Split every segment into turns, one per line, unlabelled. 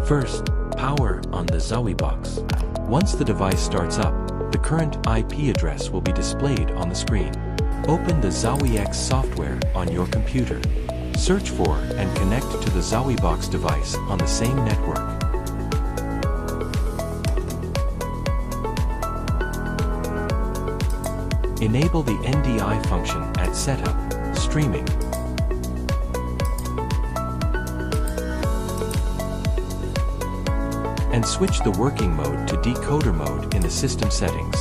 First, power on the ZowieBox. Once the device starts up, the current IP address will be displayed on the screen. Open the ZowieX software on your computer. Search for and connect to the ZowieBox device on the same network. Enable the NDI function at Setup, Streaming. And switch the working mode to decoder mode in the system settings.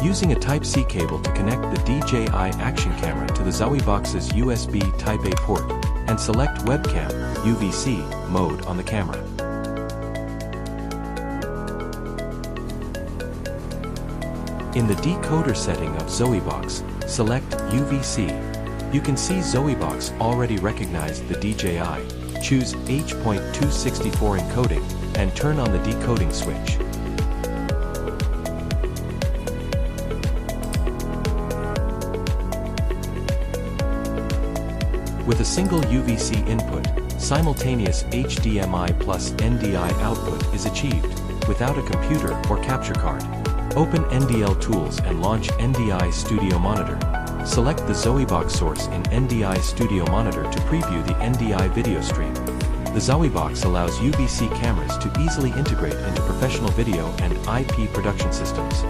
Using a Type-C cable to connect the DJI Action Camera to the ZowieBox's USB Type-A port, and select Webcam UVC mode on the camera. In the decoder setting of ZowieBox, select UVC. You can see ZowieBox already recognized the DJI. Choose H.264 encoding, and turn on the decoding switch. With a single UVC input, simultaneous HDMI plus NDI output is achieved, without a computer or capture card. Open NDL Tools and launch NDI Studio Monitor. Select the ZowieBox source in NDI Studio Monitor to preview the NDI video stream. The ZowieBox allows UVC cameras to easily integrate into professional video and IP production systems.